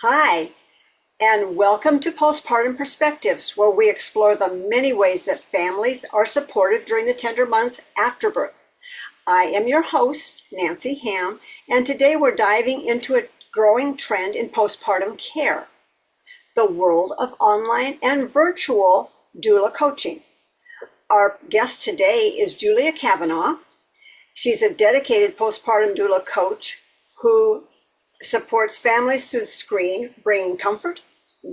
Hi, and welcome to Postpartum Perspectives, where we explore the many ways that families are supported during the tender months after birth. I am your host, Nancy Ham, and today we're diving into a growing trend in postpartum care, the world of online and virtual doula coaching. Our guest today is Julia Kavanaugh. She's a dedicated postpartum doula coach who supports families through the screen, bringing comfort,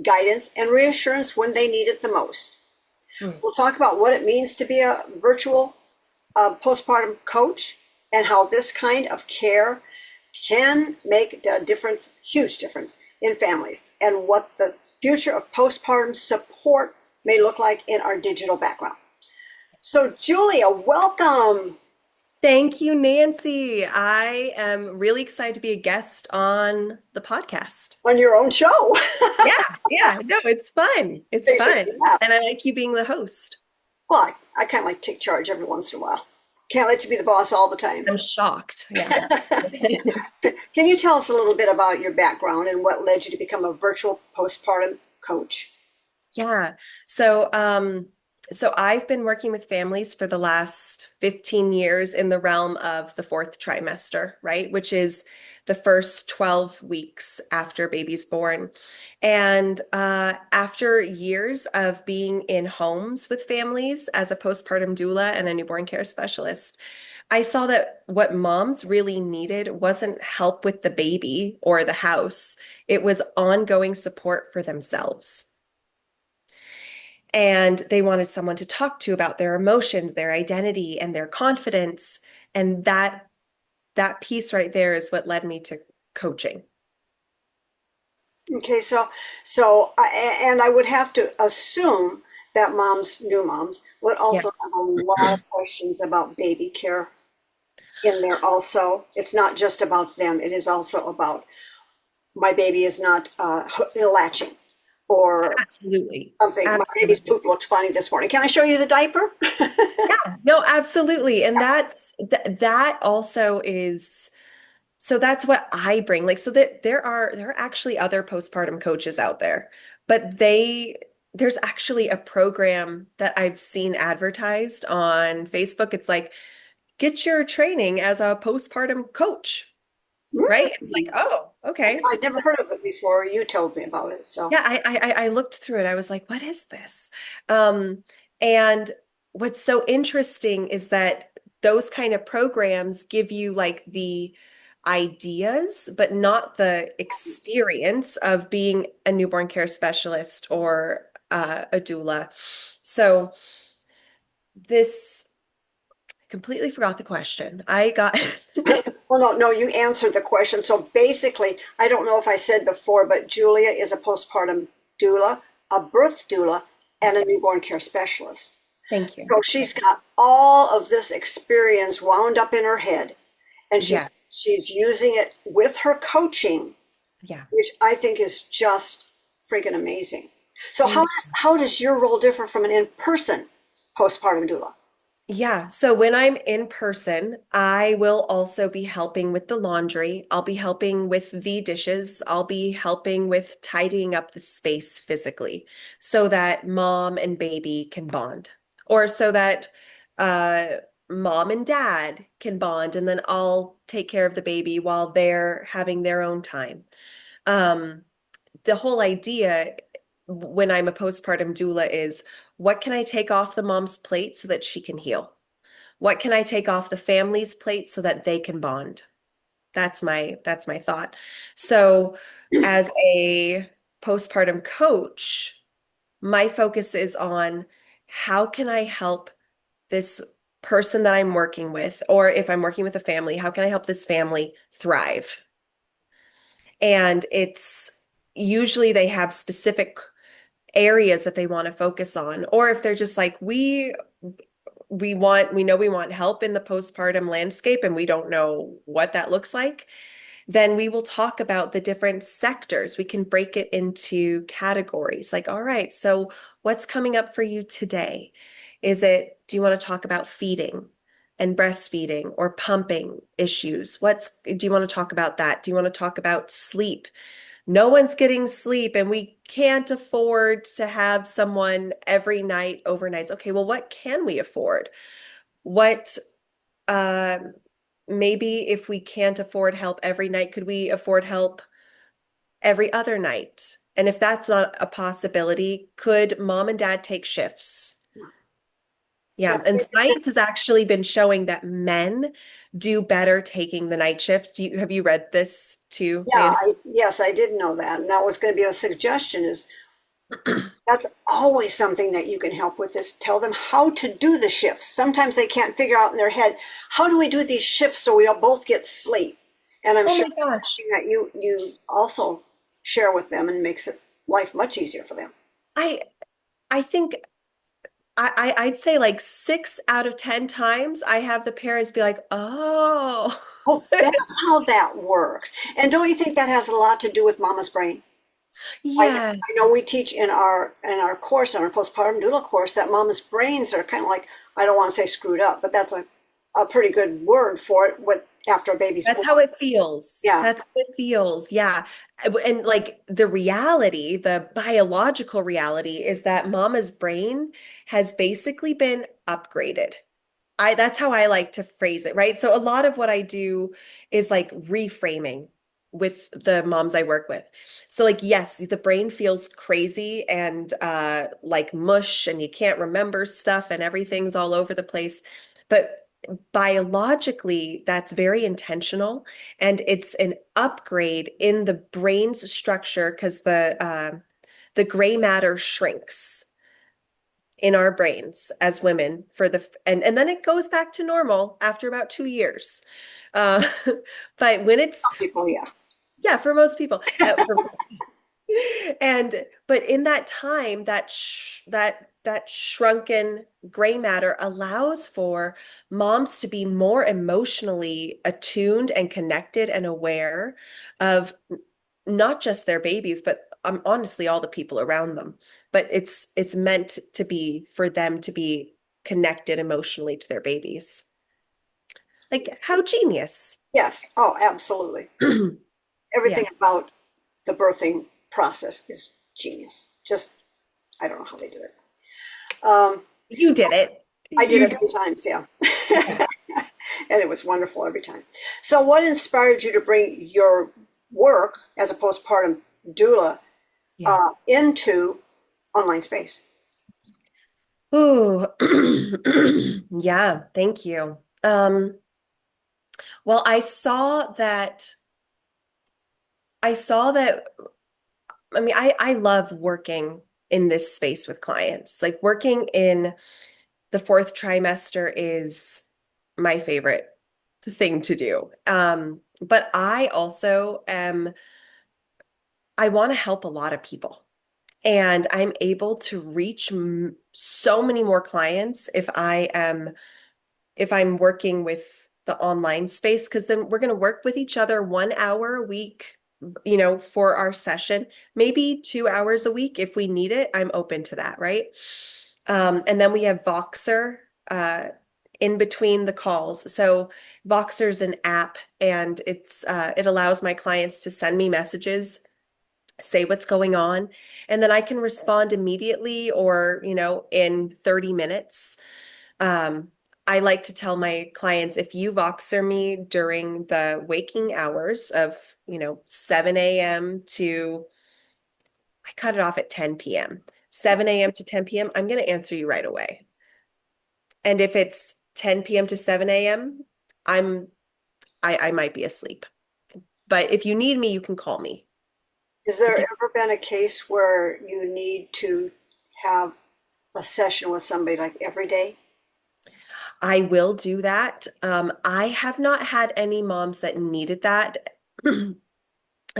guidance, and reassurance when they need it the most. We'll talk about what it means to be a virtual postpartum coach and how this kind of care can make a difference, huge difference in families, and what the future of postpartum support may look like in our digital background. So, Julia, welcome. Thank you, Nancy. I am really excited to be a guest on the podcast. On your own show. Yeah, no, it's fun. It's fun. Yeah. And I like you being the host. Well, I kind of like take charge every once in a while. Can't let you be the boss all the time. I'm shocked. Yeah. Can you tell us a little bit about your background and what led you to become a virtual postpartum coach? Yeah. So I've been working with families for the last 15 years in the realm of the fourth trimester, right? Which is the first 12 weeks after baby's born. And after years of being in homes with families as a postpartum doula and a newborn care specialist, I saw that what moms really needed wasn't help with the baby or the house. It was ongoing support for themselves. And they wanted someone to talk to about their emotions, their identity, and their confidence. And that piece right there is what led me to coaching. Okay, and I would have to assume that new moms, would Yeah. also have a lot of questions about baby care in there also. It's not just about them, it is also about my baby is not latching or Absolutely. something. My baby's Absolutely. poop looked funny this morning. Can I show you the diaper? Yeah, no, absolutely. And that also is so that's what I bring. Like, so that there are actually other postpartum coaches out there, but there's actually a program that I've seen advertised on Facebook. It's like, get your training as a postpartum coach, right? It's like, oh, okay. I'd never heard of it before. You told me about it. So, Yeah, I looked through it. I was like, what is this? And what's so interesting is that those kind of programs give you like the ideas, but not the experience of being a newborn care specialist or a doula. So this completely forgot the question. I got well, no, you answered the question. So basically, I don't know if I said before, but Julia is a postpartum doula, a birth doula, and a newborn care specialist. Thank you. So she's got all of this experience wound up in her head, and Yeah, she's using it with her coaching, yeah. which I think is just freaking amazing. So Thank how does your role differ from an in-person postpartum doula? Yeah, so when I'm in person, I will also be helping with the laundry. I'll be helping with the dishes. I'll be helping with tidying up the space physically so that mom and baby can bond, or so that uh, mom and dad can bond, and then I'll take care of the baby while they're having their own time. Um, the whole idea when I'm a postpartum doula is what can I take off the mom's plate so that she can heal? What can I take off the family's plate so that they can bond? That's my thought. So as a postpartum coach, my focus is on how can I help this person that I'm working with, or if I'm working with a family, how can I help this family thrive? And it's usually they have specific areas that they want to focus on, or if they're just like we know we want help in the postpartum landscape and we don't know what that looks like, then we will talk about the different sectors. We can break it into categories like, all right, so what's coming up for you today? Do you want to talk about feeding and breastfeeding or pumping issues? Do you want to talk about that? Do you want to talk about sleep? no one's getting sleep and we can't afford to have someone every night overnights. Okay, well, what can we afford? What uh, maybe if we can't afford help every night, could we afford help every other night? And if that's not a possibility, could mom and dad take shifts? Yeah, That's and it. science has actually been showing that men do better taking the night shift. Have you read this too, Yeah, Nancy? yes, I did know that. And that was going to be a suggestion is that's always something that you can help with is tell them how to do the shifts. Sometimes they can't figure out in their head, how do we do these shifts so we all both get sleep? And I'm Oh sure my that's gosh. something that you also share with them and makes it life much easier for them. I I think I'd say like 6 out of 10 times I have the parents be like, oh. Oh, that's how that works. And don't you think that has a lot to do with mama's brain? Yeah, I know we teach in our course, in our postpartum doula course, that mama's brains are kind of like, I don't want to say screwed up, but that's a pretty good word for it with after a baby's that's born. how it feels. Yeah. That's how it feels. Yeah. And like the reality, the biological reality is that mama's brain has basically been upgraded. That's how I like to phrase it, right? So a lot of what I do is like reframing with the moms I work with. So like yes, the brain feels crazy and like mush and you can't remember stuff and everything's all over the place. But biologically, that's very intentional and it's an upgrade in the brain's structure because the gray matter shrinks in our brains as women for the and then it goes back to normal after about 2 years. Uh, but when it's People, yeah. yeah, for most people, and but in that time, that shrunken gray matter allows for moms to be more emotionally attuned and connected and aware of not just their babies, but honestly all the people around them. But it's meant to be for them to be connected emotionally to their babies. Like how genius. Yes. Oh, absolutely. Yeah, Everything about the birthing process is genius. Just, I don't know how they do it. Um, you did it. I did You it did. 3 times, yeah. Yeah. And it was wonderful every time. So, what inspired you to bring your work as a postpartum doula Yeah. into online space? Ooh. Yeah, thank you. Well, I saw that I mean, I love working in this space with clients. Like working in the fourth trimester is my favorite thing to do. But I also I want to help a lot of people. And I'm able to reach so many more clients if I'm working with the online space, because then we're going to work with each other 1 hour a week, for our session, maybe 2 hours a week if we need it. I'm open to that, right? And then we have Voxer in between the calls. So Voxer's an app, and it allows my clients to send me messages, say what's going on, and then I can respond immediately or, in 30 minutes. Um, I like to tell my clients if you Voxer me during the waking hours of, 7 a.m. to, I cut it off at 10 p.m., 7 a.m. to 10 p.m., I'm going to answer you right away. And if it's 10 p.m. to 7 a.m., I'm, I might be asleep. But if you need me, you can call me. Has If there you ever been a case where you need to have a session with somebody like every day? I will do that. I have not had any moms that needed that. And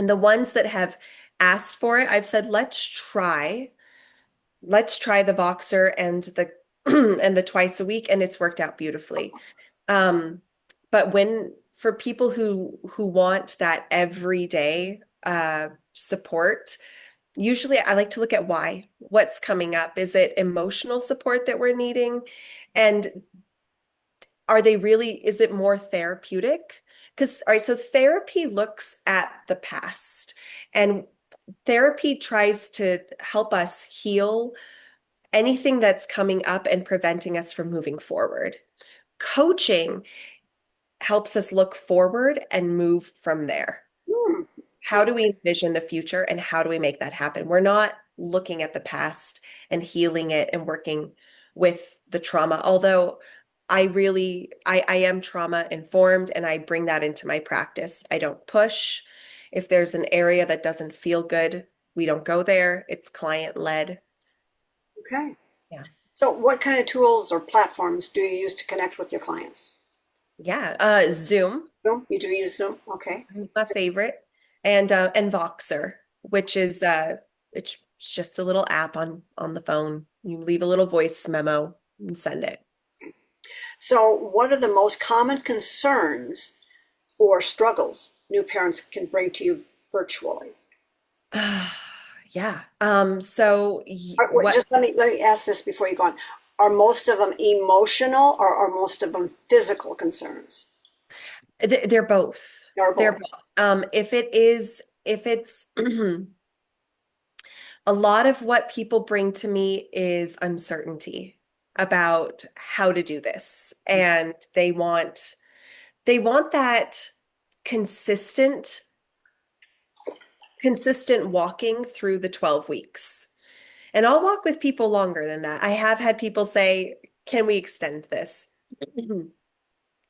the ones that have asked for it, I've said, let's try. Let's try the Voxer and the and the twice a week, and it's worked out beautifully. Um, but when for people who want that everyday support, usually I like to look at why. What's coming up? Is it emotional support that we're needing? And is it more therapeutic? Because, all right, so therapy looks at the past and therapy tries to help us heal anything that's coming up and preventing us from moving forward. Coaching helps us look forward and move from there. Hmm. How do we envision the future and how do we make that happen? We're not looking at the past and healing it and working with the trauma, although I am trauma informed and I bring that into my practice. I don't push. If there's an area that doesn't feel good, we don't go there. It's client led. Okay. Yeah. So what kind of tools or platforms do you use to connect with your clients? Yeah. Zoom Zoom? You do use Zoom? Okay. is my favorite. And Voxer, which is it's just a little app on the phone. You leave a little voice memo and send it. So what are the most common concerns or struggles new parents can bring to you virtually? Yeah. So what Just let me ask this before you go on. Are most of them emotional or are most of them physical concerns? they're both. Or They're both? both. If it's a lot of what people bring to me is uncertainty about how to do this. And they want that consistent consistent walking through the 12 weeks. And I'll walk with people longer than that. I have had people say, "Can we extend this?"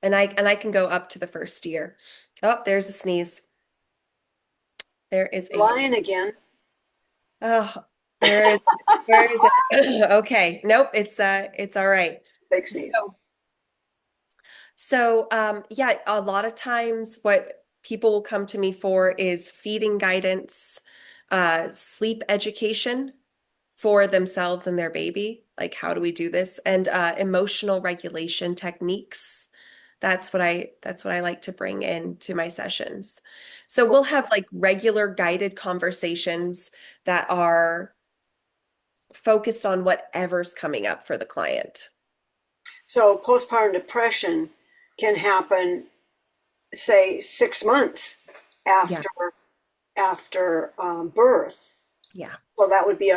And I can go up to the first year. Oh, there's a sneeze. There is a Lying again. oh, where is where is it? Okay. Nope, it's all right. Fake sneeze. So yeah, a lot of times what people will come to me for is feeding guidance, sleep education for themselves and their baby. Like, how do we do this? And emotional regulation techniques. That's what I like to bring into my sessions. So we'll have like regular guided conversations that are focused on whatever's coming up for the client. So postpartum depression can happen, say, 6 months Yeah. after birth. Yeah. So that would be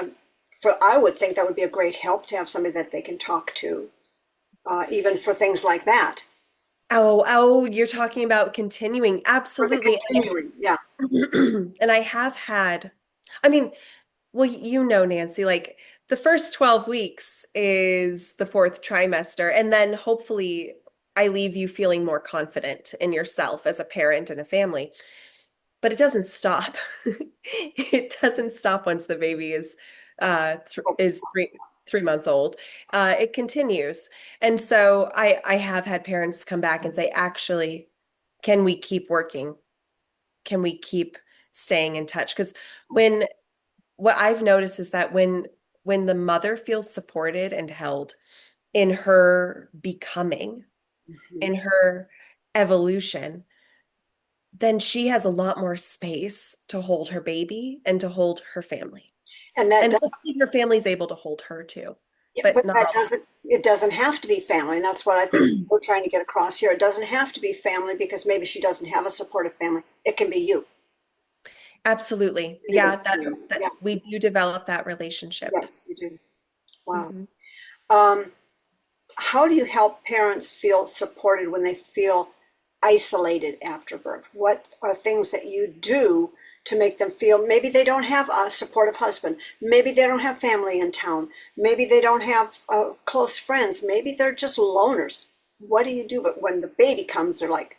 I would think that would be a great help to have somebody that they can talk to, even for things like that. Oh, you're talking about continuing. For the Absolutely. continuing, yeah. And I have had, I mean, well, Nancy, like the first 12 weeks is the fourth trimester. And then hopefully I leave you feeling more confident in yourself as a parent and a family. But it doesn't stop. It doesn't stop once the baby is 3 months old. It continues. And so I have had parents come back and say, actually, can we keep working? Can we keep staying in touch? Because when what I've noticed is that when the mother feels supported and held in her becoming, Mhm. in her evolution, then she has a lot more space to hold her baby and to hold her family. And that And does, hopefully her family's able to hold her too, yeah, but but not that all. doesn't, it doesn't have to be family. And that's what I think we're trying to get across here. It doesn't have to be family because maybe she doesn't have a supportive family. It can be you. Absolutely. You Yeah, do. that Yeah, we do develop that relationship. yes, you do. Wow. Mhm. Um, how do you help parents feel supported when they feel isolated after birth? What are things that you do to make them feel maybe they don't have a supportive husband, maybe they don't have family in town, maybe they don't have close friends, maybe they're just loners? What do you do? But when the baby comes, they're like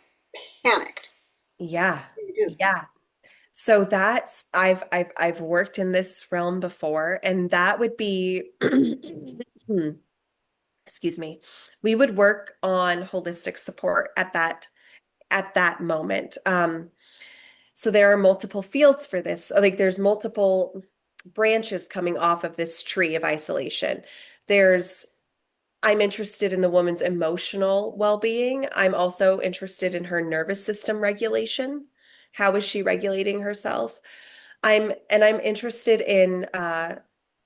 panicked. Yeah. What do you do? Yeah. So that's I've worked in this realm before, and that would be excuse me. We would work on holistic support at that moment. So there are multiple fields for this. Like there's multiple branches coming off of this tree of isolation. There's I'm interested in the woman's emotional well-being. I'm also interested in her nervous system regulation. How is she regulating herself? I'm interested in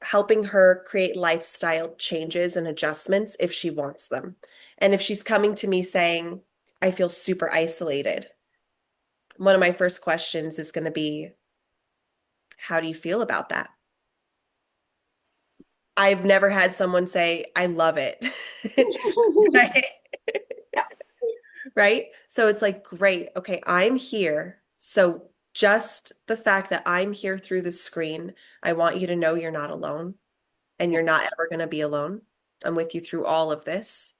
helping her create lifestyle changes and adjustments if she wants them. And if she's coming to me saying, I feel super isolated, one of my first questions is going to be, How do you feel about that? I've never had someone say, I love it. Right? Yeah. Right? So it's like, great. Okay, I'm here. So just the fact that I'm here through the screen, I want you to know you're not alone and Yeah. you're not ever going to be alone. I'm with you through all of this.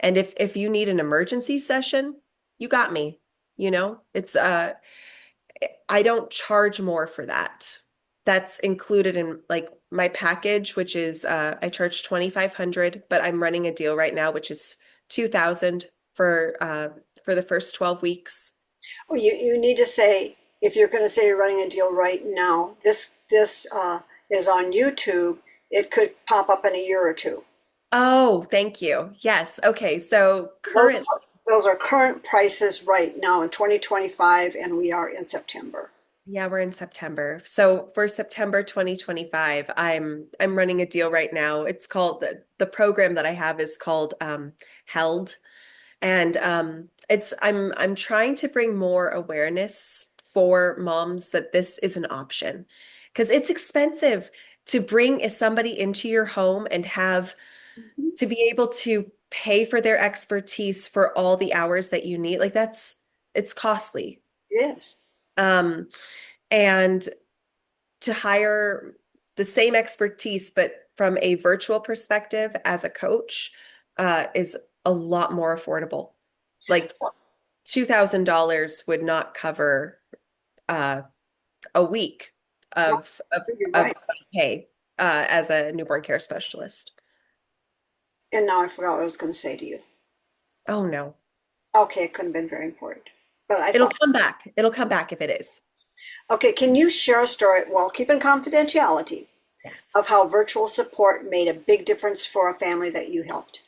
And if you need an emergency session, you got me. It's I don't charge more for that. That's included in like my package, which is I charge 2,500, but I'm running a deal right now, which is 2,000 for the first 12 weeks. Well, you need to say, if you're going to say you're running a deal right now, this is on YouTube. It could pop up in a year or two. Oh, thank you. Yes. Okay. So Those current, those are current prices right now in 2025, and we are in September. yeah, we're in September. So for September 2025, I'm running a deal right now. It's called the program that I have is called Held. And it's I'm trying to bring more awareness for moms that this is an option because it's expensive to bring somebody into your home and have Mhm. to be able to pay for their expertise for all the hours that you need. Like it's costly. It is. Um, and to hire the same expertise, but from a virtual perspective as a coach, is a lot more affordable. Like $2,000 would not cover uh, a week No, you're of right. pay as a newborn care specialist. And now I forgot what I was going to say to you. Oh no. Okay, it couldn't have been very important. But I It'll thought, come back. It'll come back if it is. okay, can you share a story, well, keeping confidentiality, Yes. of how virtual support made a big difference for a family that you helped?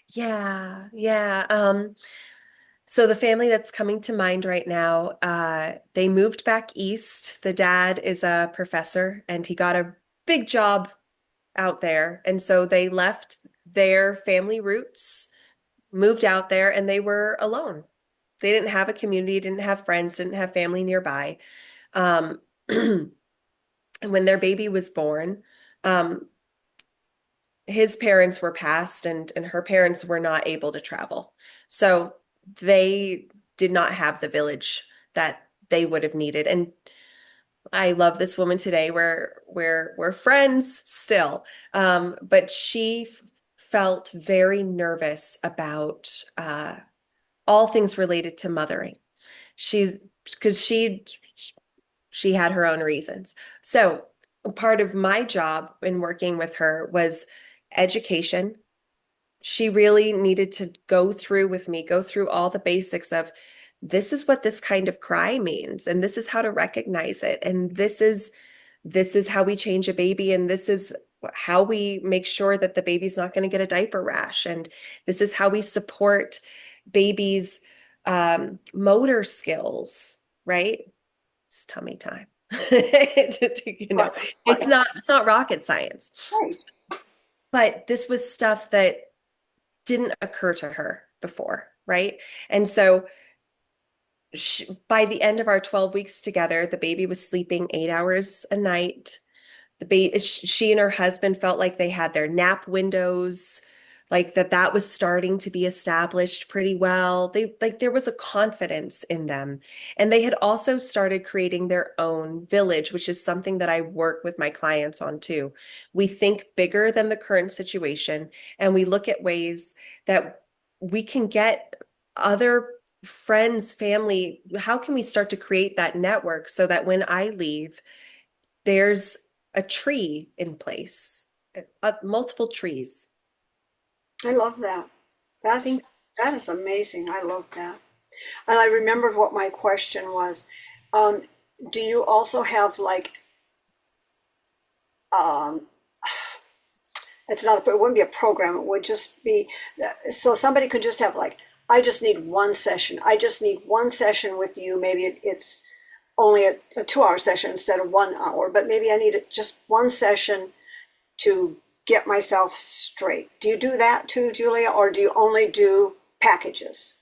Yeah, yeah. So the family that's coming to mind right now, they moved back east. The dad is a professor and he got a big job out there. And so they left their family roots, moved out there, and they were alone. They didn't have a community, didn't have friends, didn't have family nearby. Um, and when their baby was born, um, his parents were passed and her parents were not able to travel. So they did not have the village that they would have needed. And I love this woman today. We're friends still. But she felt very nervous about all things related to mothering. She's because she had her own reasons. So part of my job in working with her was education. She really needed to go through with me, go through all the basics of this is what this kind of cry means, and this is how to recognize it, and this is how we change a baby, and this is how we make sure that the baby's not going to get a diaper rash, and this is how we support babies' motor skills, right? It's tummy time. You know, Right, right, it's not rocket science, right. but this was stuff that didn't occur to her before, right? And so by the end of our 12 weeks together, the baby was sleeping 8 hours a night. She and her husband felt like they had their nap windows, like that was starting to be established pretty well. They like there was a confidence in them. And they had also started creating their own village, which is something that I work with my clients on too. We think bigger than the current situation and we look at ways that we can get other friends, family, how can we start to create that network so that when I leave, there's a tree in place, multiple trees. I love that. That's Think, that is amazing. I love that. And I remembered what my question was. Um, do you also have like um, it's not it wouldn't be a program, it would just be so somebody could just have like, I just need one session. I just need one session with you. Maybe it's only a 2 hour session instead of 1 hour, but maybe I need just one session to get myself straight. Do you do that too, Julia, or do you only do packages?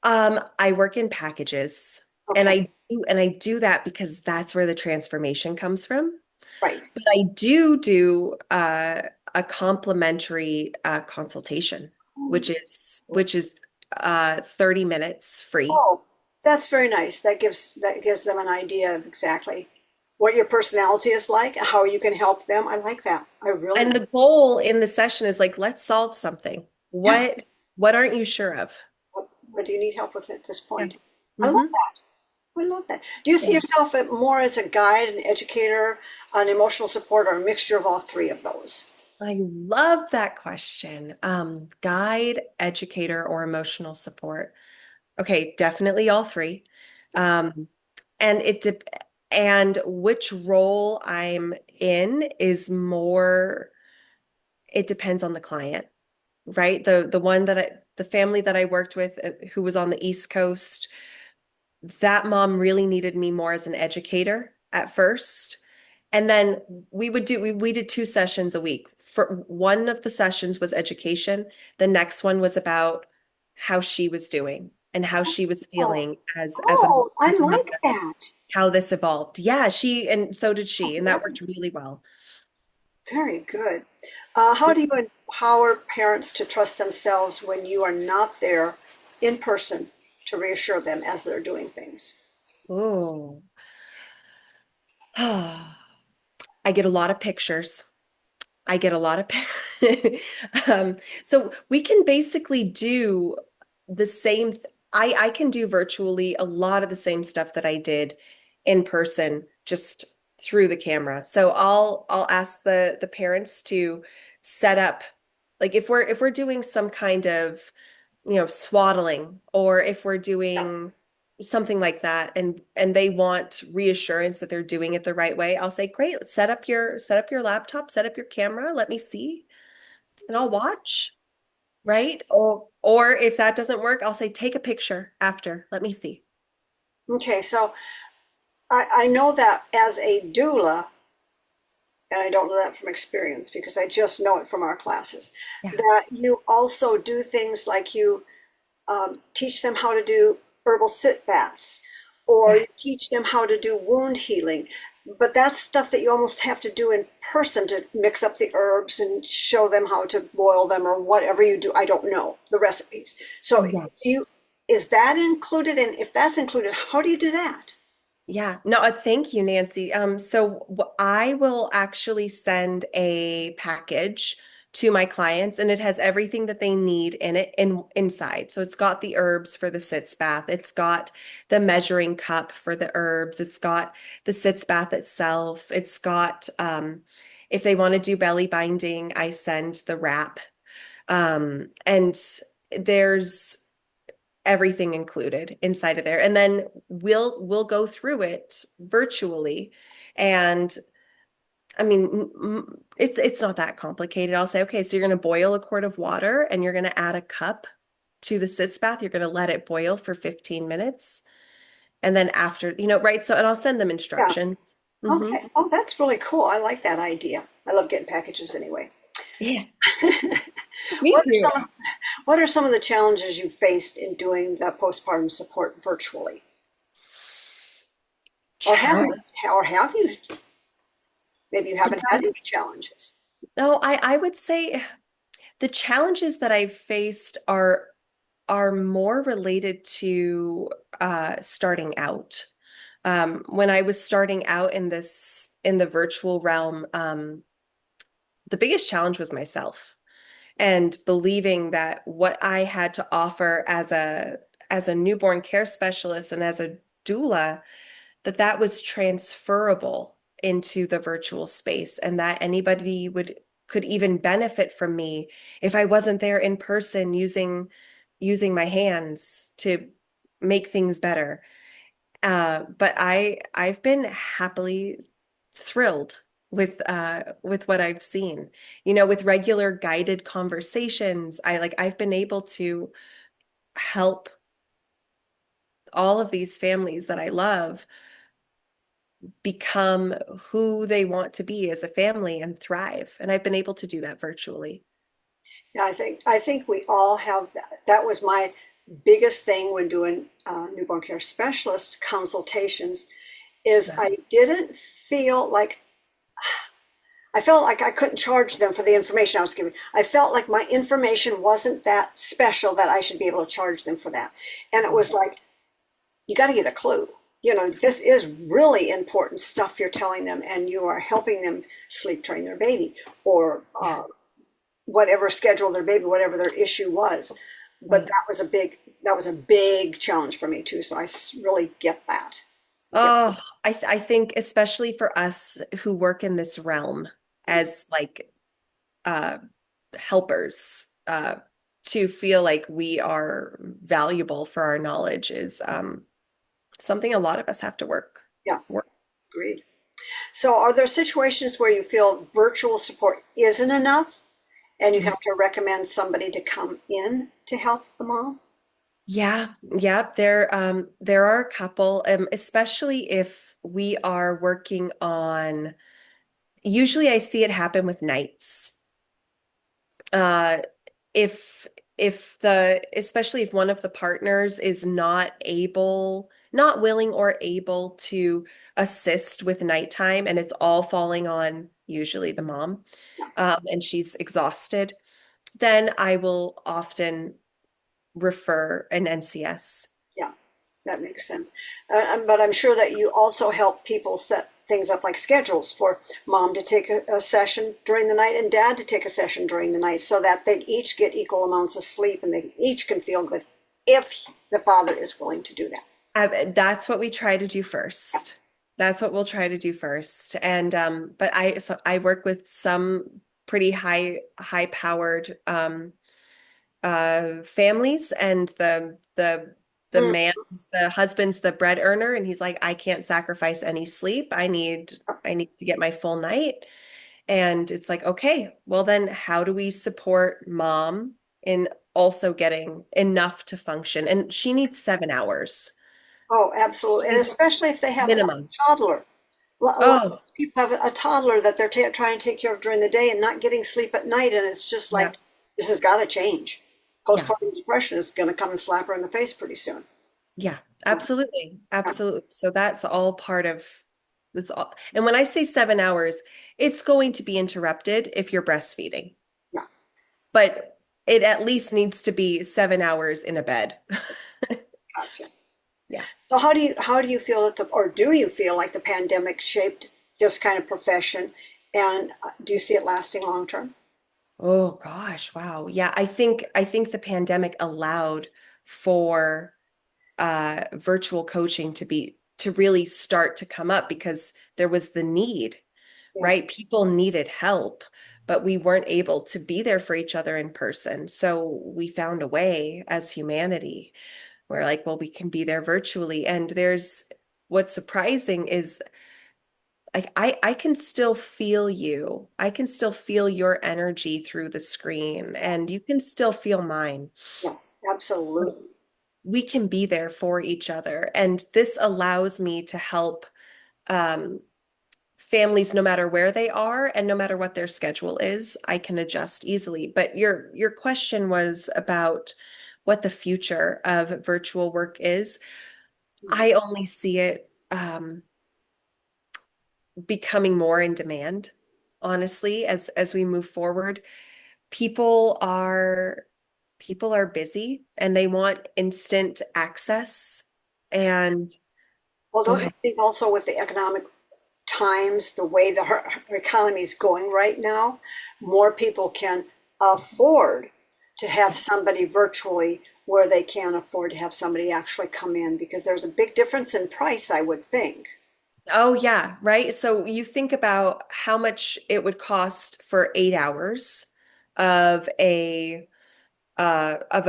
I work in packages. And Okay, I do that because that's where the transformation comes from. right. But I do a complimentary consultation, which is 30 minutes free. Oh, that's very nice. That gives them an idea of exactly what your personality is like, how you can help them. I like that. I really And like. the goal in the session is like, let's solve something. Yeah. What aren't you sure of? What do you need help with at this Yeah. point? I love Hmm. that. I love that. Do you see Yeah. yourself more as a guide, an educator, an emotional support, or a mixture of all three of those? I love that question. Guide, educator, or emotional support. Okay, definitely all three. Um, and it de and which role I'm in is more, it depends on the client, right? The family that I worked with who was on the East Coast, that mom really needed me more as an educator at first. And then we did 2 sessions a week. For one of the sessions was education. The next one was about how she was doing and how she was Oh, feeling as a mom, oh, I like that. how this evolved. Yeah, she and so did Oh, she, and that very, worked really well. very good. How do you empower parents to trust themselves when you are not there in person to reassure them as they're doing things? Oh. I get a lot of pictures. I get a lot of so we can basically do the same I can do virtually a lot of the same stuff that I did in person just through the camera. So I'll ask the parents to set up, like if we're doing some kind of, swaddling, or if we're doing something like that, and they want reassurance that they're doing it the right way, I'll say, great, let's set up your laptop, set up your camera, let me see, and I'll watch, right? Or if that doesn't work, I'll say, take a picture after, let me see. Okay, so I know that as a doula, and I don't know that from experience because I just know it from our classes, Yeah. that you also do things like you teach them how to do herbal sit baths, or Yeah. you teach them how to do wound healing. But that's stuff that you almost have to do in person to mix up the herbs and show them how to boil them or whatever you do. I don't know the recipes. So Yeah. is that included? And if that's included, how do you do that? Yeah. No, thank you, Nancy. So I will actually send a package to my clients, and it has everything that they need in it inside. So it's got the herbs for the sitz bath. It's got the measuring cup for the herbs. It's got the sitz bath itself. It's got, if they want to do belly binding, I send the wrap. And there's everything included inside of there. And then we'll go through it virtually. And I mean, it's not that complicated. I'll say, okay, so you're going to boil a quart of water and you're going to add a cup to the sitz bath. You're going to let it boil for 15 minutes. And then after, right? So, and I'll send them Yeah. instructions. Hmm. Okay. Oh, that's really cool. I like that idea. I love getting packages anyway. Yeah, me What are too. some of the challenges you faced in doing the postpartum support virtually? Or have you? Challenge. Or have you? Maybe you haven't had any challenges. No, I would say the challenges that I've faced are more related to starting out. When I was starting out in the virtual realm, the biggest challenge was myself, and believing that what I had to offer as a newborn care specialist and as a doula, that was transferable into the virtual space, and that anybody could even benefit from me if I wasn't there in person using my hands to make things better. But I've been happily thrilled with what I've seen. With regular guided conversations, I've been able to help all of these families that I love become who they want to be as a family and thrive. And I've been able to do that virtually. Yeah, I think we all have that. That was my biggest thing when doing newborn care specialist consultations is Yeah. I didn't feel like I felt like I couldn't charge them for the information I was giving. I felt like my information wasn't that special that I should be able to charge them for that. And it was like, you got to get a clue. You know, this is really important stuff you're telling them, and you are helping them sleep train their baby or Yeah. whatever schedule their baby, whatever their issue was. But Right. that was a big challenge for me too. So really get that. Get Oh, I think especially for us who work in this realm as like uh helpers, to feel like we are valuable for our knowledge is something a lot of us have to yeah, work. agreed. So are there situations where you feel virtual support isn't enough and you have to recommend somebody to come in to help the mom? Yeah, yeah, there are a couple, especially if we are working on, usually I see it happen with nights. Uh if especially if one of the partners is not willing or able to assist with nighttime and it's all falling on usually the mom, and she's exhausted, then I will often refer an NCS. Yeah, that makes sense. But I'm sure that you also help people set things up like schedules for mom to take a session during the night and dad to take a session during the night so that they each get equal amounts of sleep and they each can feel good if the father is willing to do that. That's what we try to do first. That's what we'll try to do first. And but I work with some pretty high powered families, and the Mm. man's the husband's the bread earner and he's like, I can't sacrifice any sleep. I need to get my full night. And it's like, okay, well then how do we support mom in also getting enough to function? And she needs 7 hours. Oh, absolutely. And Needs especially if they have a minimum. toddler. A lot Oh, of people have a toddler that they're trying to take care of during the day and not getting sleep at night. And it's just yeah. like, this has got to change. Yeah. Postpartum depression is going to come and slap her in the face pretty soon. Yeah. Yeah, Absolutely. yeah, Absolutely. So that's all part of that's all. And when I say 7 hours, it's going to be interrupted if you're breastfeeding, yeah, but it at least needs to be 7 hours in a bed. gotcha. Yeah. So how do you feel that or do you feel like the pandemic shaped this kind of profession? And do you see it lasting long term? Oh gosh, wow. Yeah, I think the pandemic allowed for virtual coaching to really start to come up because there was the need, Yeah. right? People needed help, but we weren't able to be there for each other in person. So we found a way as humanity. We're like, well, we can be there virtually. And what's surprising is I can still feel you. I can still feel your energy through the screen, and you can still feel mine. Yes, So absolutely. we can be there for each other. And this allows me to help um, families no matter where they are and no matter what their schedule is. I can adjust easily. But your question was about what the future of virtual work is. Mhm. I only see it becoming more in demand, honestly, as we move forward. People are people are busy and they want instant access. And Well, go don't you ahead. think also with the economic times, the way our economy is going right now, more people can afford to have somebody virtually where they can't afford to have somebody actually come in because there's a big difference in price, I would think. Oh yeah, right. So you think about how much it would cost for 8 hours of a of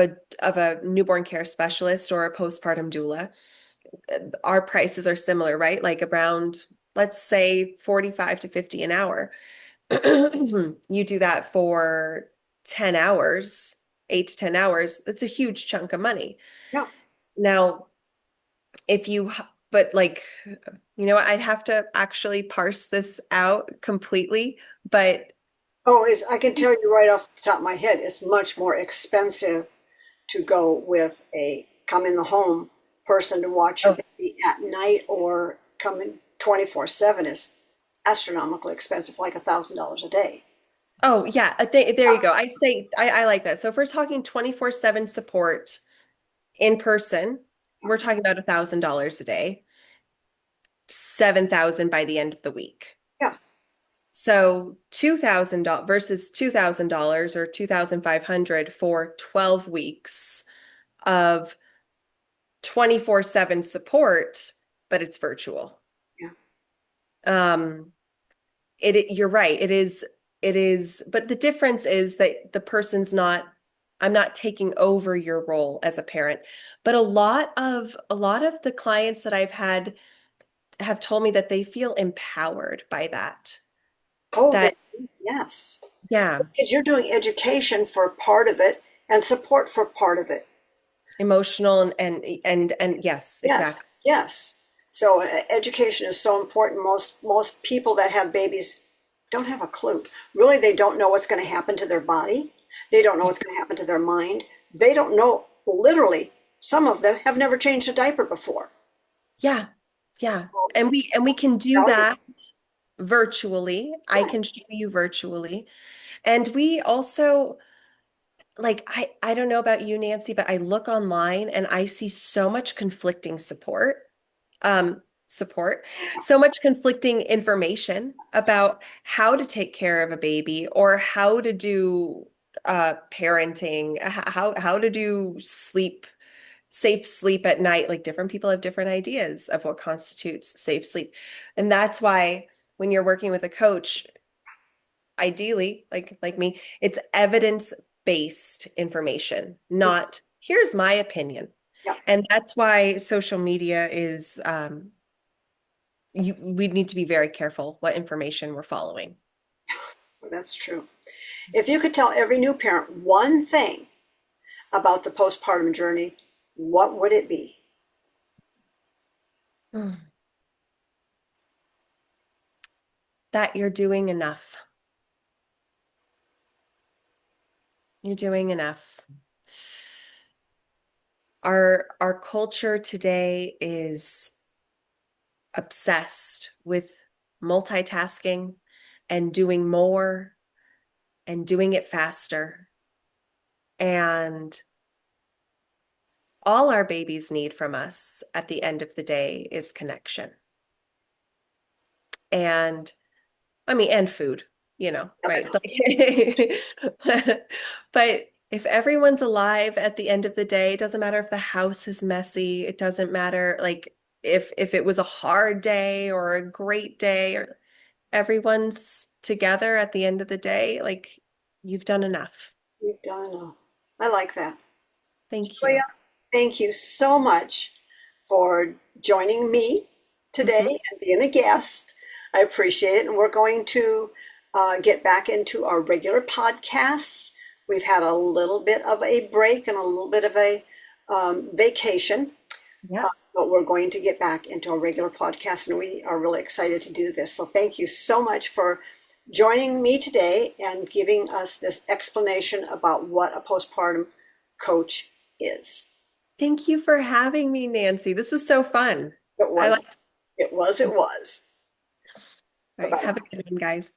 a newborn care specialist or a postpartum doula. Our prices are similar, right? Like around, let's say 45 to 50 an hour. You do that for 10 hours, 8 to 10 hours, that's a huge chunk of money. Yeah. Now, if you, but like, I'd have to actually parse this out completely, but Oh, I can tell you right off the top of my head, it's much more expensive to go with a come in the home person to watch your Oh, baby at night or come in 24/7 is astronomically expensive, like $1,000 a day. oh yeah. There you go. I'd say I like that. So if we're talking 24/7 support in person, we're talking about $1,000 a day, 7,000 by the end of the week. Yeah, So $2,000 versus $2,000 or 2,500 for 12 weeks of 24/7 support, but it's virtual. yeah. Um, you're right. It is, but the difference is that the person's not, I'm not taking over your role as a parent. But a lot of the clients that I've had have told me that they feel empowered by that. Oh, That, yes. yeah, Because you're doing education for part of it and support for part of it. emotional and yes, Yes, exactly. yes. So education is so important. Most people that have babies don't have a clue. Really, they don't know what's going to happen to their body. They don't know what's going to happen to their mind. They don't know, literally, some of them have never changed a diaper before. Yeah. Yeah. And we can do Value. that virtually. I Yeah. can show you virtually. And we also, like, I don't know about you, Nancy, but I look online and I see so much conflicting support, so much conflicting information about how to take care of a baby or how to do parenting, how to do safe sleep at night. Like different people have different ideas of what constitutes safe sleep. And that's why when you're working with a coach, ideally, like me, it's evidence-based information, not here's my opinion. Yeah, And that's why social media is we need to be very careful what information we're following. that's true. If you could tell every new parent one thing about the postpartum journey, what would it be? Mm. That you're doing enough. You're doing enough. Our culture today is obsessed with multitasking and doing more and doing it faster. And all our babies need from us at the end of the day is connection. And I mean, and food, right? Like, but if everyone's alive at the end of the day, it doesn't matter if the house is messy. It doesn't matter like if it was a hard day or a great day, or everyone's together at the end of the day, like you've done enough. You've done enough. I like that. Thank Julia, you. thank you so much for joining me today Mhm. and being a guest. I appreciate it. And we're going to get back into our regular podcasts. We've had a little bit of a break and a little bit of a vacation, Yeah. but we're going to get back into our regular podcast, and we are really excited to do this. So thank you so much for joining me today and giving us this explanation about what a postpartum coach is. Thank you for having me, Nancy. This was so fun. It I was, liked it was, it. it was. All right. Have a Bye-bye. good one, guys.